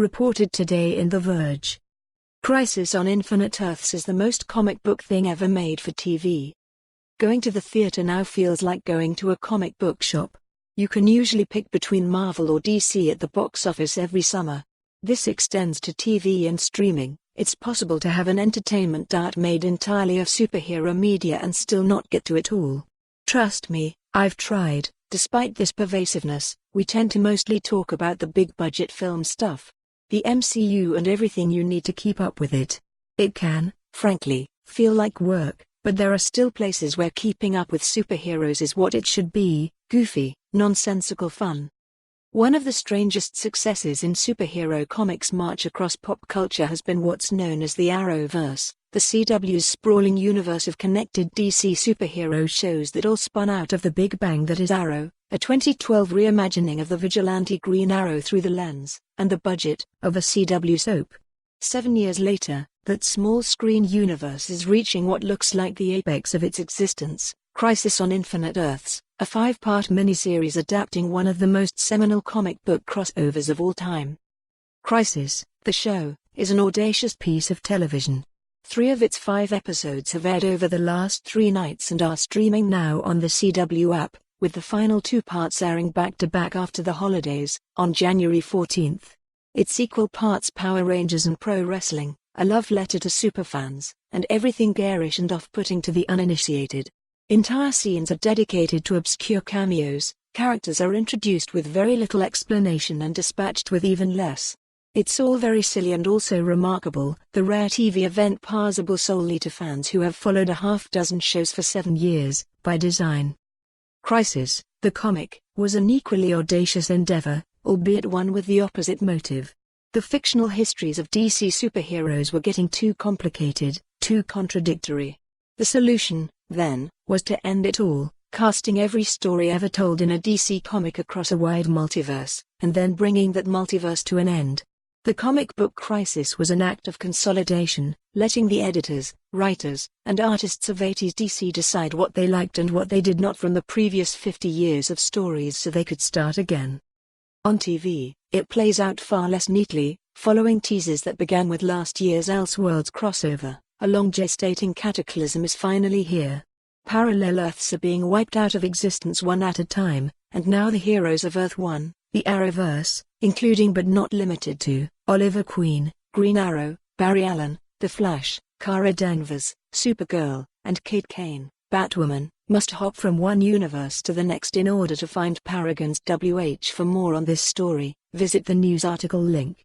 reported today in The Verge. Crisis on Infinite Earths is the most comic book thing ever made for TV. Going to the theater now feels like going to a comic book shop. You can usually pick between Marvel or DC at the box office every summer. This extends to TV and streaming. It's possible to have an entertainment diet made entirely of superhero media and still not get to it all. Trust me, I've tried. Despite this pervasiveness, we tend to mostly talk about the big-budget film stuff. The MCU and everything you need to keep up with it. It can, frankly, feel like work, but there are still places where keeping up with superheroes is what it should be: goofy, nonsensical fun. One of the strangest successes in superhero comics march across pop culture has been what's known as the Arrowverse, the CW's sprawling universe of connected DC superhero shows that all spun out of the Big Bang that is Arrow, a 2012 reimagining of the vigilante Green Arrow through the lens, and the budget of a CW soap. 7 years later, that small-screen universe is reaching what looks like the apex of its existence: Crisis on Infinite Earths, a 5-part miniseries adapting one of the most seminal comic book crossovers of all time. Crisis, the show, is an audacious piece of television. 3 of its 5 episodes have aired over the last 3 nights and are streaming now on the CW app, with the final 2 parts airing back-to-back after the holidays, on January 14th. Its equal parts Power Rangers and pro wrestling, a love letter to superfans, and everything garish and off-putting to the uninitiated. Entire scenes are dedicated to obscure cameos, characters are introduced with very little explanation and dispatched with even less. It's all very silly and also remarkable, the rare TV event parsable solely to fans who have followed a half-dozen shows for 7 years, by design. Crisis, the comic, was an equally audacious endeavor, albeit one with the opposite motive. The fictional histories of DC superheroes were getting too complicated, too contradictory. The solution, then, was to end it all, casting every story ever told in a DC comic across a wide multiverse, and then bringing that multiverse to an end. The comic book Crisis was an act of consolidation, letting the editors, writers, and artists of 80s DC decide what they liked and what they did not from the previous 50 years of stories so they could start again. On TV, it plays out far less neatly, following teasers that began with last year's Elseworlds crossover. A long gestating cataclysm is finally here. Parallel Earths are being wiped out of existence one at a time, and now the heroes of Earth 1, the Arrowverse, including but not limited to, Oliver Queen, Green Arrow, Barry Allen, The Flash, Kara Danvers, Supergirl, and Kate Kane, Batwoman, must hop from one universe to the next in order to find Paragon's WH. For more on this story, visit the news article link.